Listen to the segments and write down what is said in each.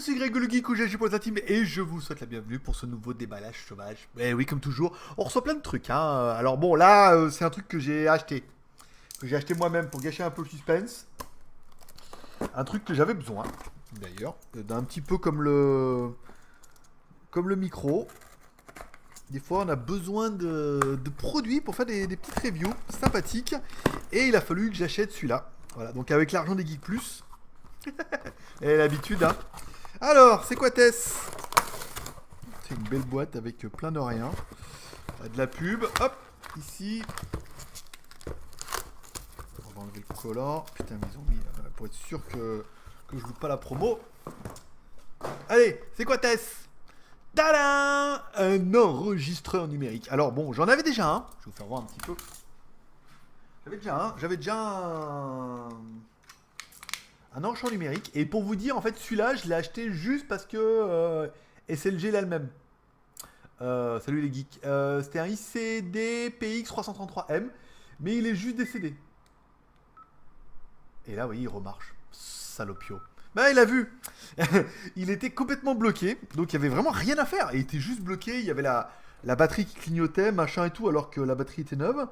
suis Greg le Geek ou GG pour la team et je vous souhaite la bienvenue pour ce nouveau déballage sauvage. Et oui, comme toujours, on reçoit plein de trucs. Hein. Alors bon, là, c'est un truc que j'ai acheté. Que j'ai acheté moi-même pour gâcher un peu le suspense. Un truc que j'avais besoin, d'ailleurs. D'un petit peu comme le micro. Des fois, on a besoin de produits pour faire des petites reviews sympathiques. Et il a fallu que j'achète celui-là. Voilà, donc avec l'argent des Geeks Plus. Et l'habitude, hein. Alors, c'est quoi Tess? C'est une belle boîte avec plein de rien. De la pub. Hop, ici. On va enlever le collant. Putain, mais ils ont mis pour être sûr que je loupe pas la promo. Allez, c'est quoi Tess? Tadam! Un enregistreur numérique. Alors bon, j'en avais déjà un. Je vais vous faire voir un petit peu. J'avais déjà un enregistreur numérique. Et pour vous dire, en fait, celui-là, je l'ai acheté juste parce que SLG l'a le même. Salut les geeks. C'était un ICD PX333M, mais il est juste décédé. Et là, vous voyez, il remarche. Salopio. Bah, il a vu. Il était complètement bloqué, donc il y avait vraiment rien à faire. Il était juste bloqué. Il y avait la batterie qui clignotait, machin et tout, alors que la batterie était neuve.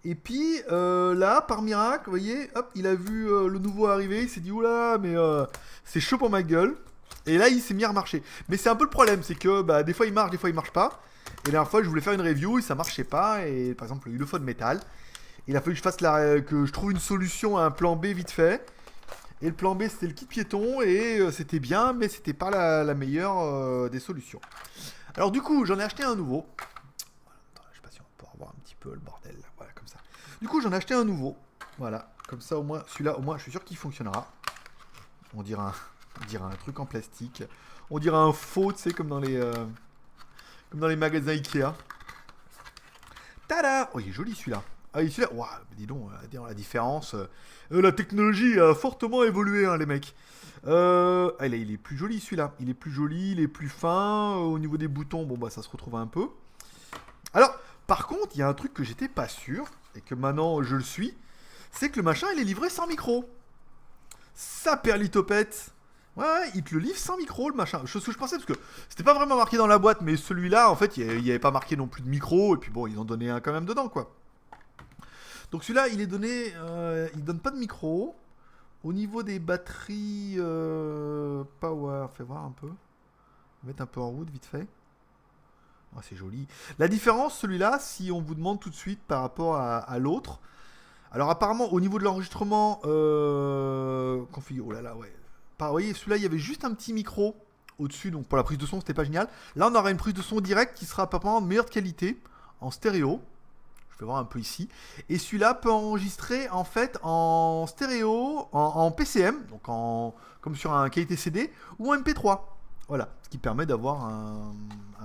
Et puis là, par miracle, vous voyez, hop, il a vu le nouveau arriver. Il s'est dit oula, mais c'est chaud pour ma gueule. Et là, il s'est mis à remarcher. Mais c'est un peu le problème, c'est que bah, des fois il marche, des fois il marche pas. Et la dernière fois, je voulais faire une review et ça marchait pas. Et par exemple, le phone métal. Il a fallu que je trouve une solution à un plan B vite fait. Et le plan B, c'était le kit piéton et c'était bien, mais c'était pas la meilleure des solutions. Alors du coup, j'en ai acheté un nouveau. Voilà, je sais pas si on va pouvoir voir un petit peu le bordel. Voilà, comme ça. Du coup, j'en ai acheté un nouveau. Voilà, comme ça au moins, celui-là, au moins, je suis sûr qu'il fonctionnera. On dirait un truc en plastique. On dirait un faux, tu sais, comme dans les magasins Ikea. Tada! Oh, il est joli celui-là. Ah, celui-là, wow, dis donc, la différence. La technologie a fortement évolué, hein, les mecs. Il est plus joli celui-là. Il est plus joli, il est plus fin. Au niveau des boutons, bon, bah, ça se retrouve un peu. Alors, par contre, il y a un truc que j'étais pas sûr, et que maintenant je le suis, c'est que le machin, il est livré sans micro. Ça, perlitopette. Ouais, il te le livre sans micro, le machin. Ce que je pensais, parce que c'était pas vraiment marqué dans la boîte, mais celui-là, en fait, il n'y avait pas marqué non plus de micro, et puis bon, ils en donnaient un quand même dedans, quoi. Donc celui-là, il est donné, il donne pas de micro. Au niveau des batteries power, fais voir un peu. On va mettre un peu en route, vite fait. Oh, c'est joli. La différence, celui-là, si on vous demande tout de suite par rapport à l'autre. Alors apparemment, au niveau de l'enregistrement, configure. Oh là là, ouais. Vous voyez, celui-là, il y avait juste un petit micro au-dessus, donc pour la prise de son, c'était pas génial. Là, on aura une prise de son directe qui sera apparemment de meilleure qualité, en stéréo. Je vais voir un peu ici. Et celui-là peut enregistrer en fait en stéréo, en PCM, donc comme sur un qualité CD, ou en MP3. Voilà, ce qui permet d'avoir un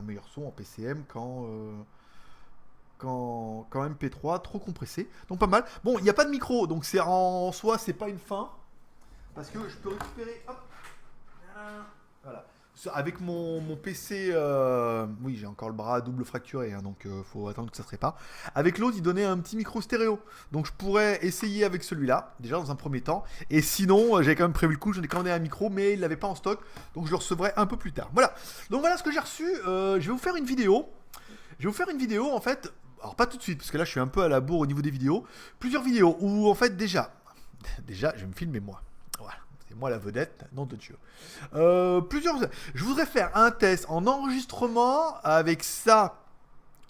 meilleur son en PCM quand MP3 trop compressé. Donc pas mal. Bon, il n'y a pas de micro, donc c'est en soi, c'est pas une fin. Parce que je peux récupérer. Hop, voilà. Avec mon PC, oui, j'ai encore le bras double fracturé, hein, donc faut attendre que ça se répare. Avec l'autre, il donnait un petit micro stéréo. Donc je pourrais essayer avec celui-là, déjà dans un premier temps. Et sinon, j'avais quand même prévu le coup, j'en ai commandé un micro, mais il l'avait pas en stock. Donc je le recevrai un peu plus tard. Voilà. Donc voilà ce que j'ai reçu. Je vais vous faire une vidéo. En fait. Alors pas tout de suite, parce que là je suis un peu à la bourre au niveau des vidéos. Plusieurs vidéos où en fait déjà, je vais me filmer moi. Voilà. C'est moi la vedette, nom de Dieu. Je voudrais faire un test en enregistrement avec ça.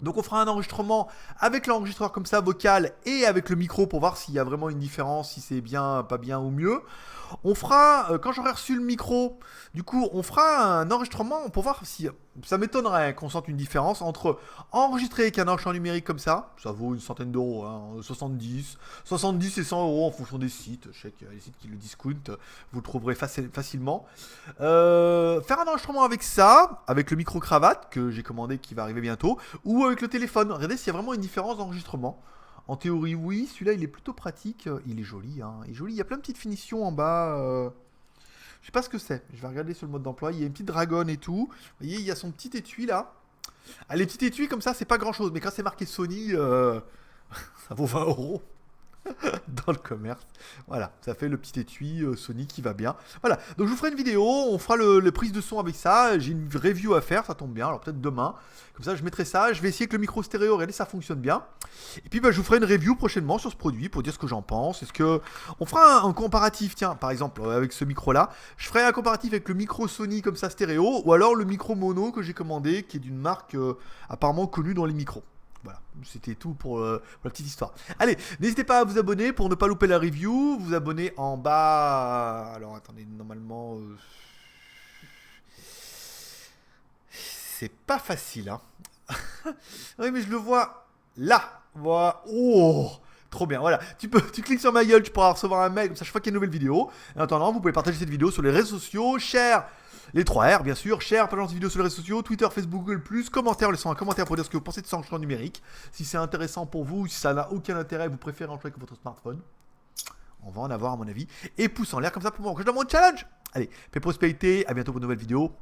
Donc on fera un enregistrement avec l'enregistreur comme ça vocal et avec le micro pour voir s'il y a vraiment une différence, si c'est bien, pas bien ou mieux. On fera, quand j'aurai reçu le micro, du coup on fera un enregistrement pour voir si, ça m'étonnerait qu'on sente une différence entre enregistrer avec un enregistreur numérique comme ça vaut une centaine d'euros, hein, 70 et 100 euros en fonction des sites. Je sais qu'il y a des sites qui le discountent, vous le trouverez facilement. Faire un enregistrement avec ça, avec le micro cravate que j'ai commandé qui va arriver bientôt, ou avec le téléphone. Regardez s'il y a vraiment une différence d'enregistrement. En théorie, oui. Celui-là, il est plutôt pratique. Il est joli, hein. Il est joli. Il y a plein de petites finitions en bas. Je sais pas ce que c'est. Je vais regarder sur le mode d'emploi. Il y a une petite dragonne et tout. Vous voyez, il y a son petit étui là. Ah, les petits étuis comme ça, c'est pas grand-chose. Mais quand c'est marqué Sony, ça vaut 20 euros. dans le commerce. Voilà, ça fait le petit étui Sony qui va bien. Voilà, donc je vous ferai une vidéo, on fera le prise de son avec ça. J'ai une review à faire, ça tombe bien, alors peut-être demain. Comme ça, je mettrai ça. Je vais essayer que le micro stéréo, regardez, ça fonctionne bien. Et puis, bah, je vous ferai une review prochainement sur ce produit pour dire ce que j'en pense. Est-ce que on fera un comparatif, tiens, par exemple, avec ce micro-là. Je ferai un comparatif avec le micro Sony comme ça stéréo, ou alors le micro mono que j'ai commandé, qui est d'une marque apparemment connue dans les micros. Voilà, c'était tout pour la petite histoire. Allez, n'hésitez pas à vous abonner pour ne pas louper la review. Vous abonnez en bas. Alors attendez, normalement. C'est pas facile, hein. Oui, mais je le vois là. Voilà. Oh, trop bien. Voilà. Tu cliques sur ma gueule, tu pourras recevoir un mail comme ça chaque fois qu'il y a une nouvelle vidéo. Et en attendant, vous pouvez partager cette vidéo sur les réseaux sociaux, share. Les 3 R, bien sûr, share, partage cette vidéo sur les réseaux sociaux, Twitter, Facebook, Google+, commentaire, laissez un commentaire pour dire ce que vous pensez de ce changement numérique. Si c'est intéressant pour vous, si ça n'a aucun intérêt, vous préférez en jouer avec votre smartphone. On va en avoir à mon avis. Et pouce en l'air comme ça pour moi. Que je donne mon challenge. Allez, paix prospérité, à bientôt pour une nouvelle vidéo.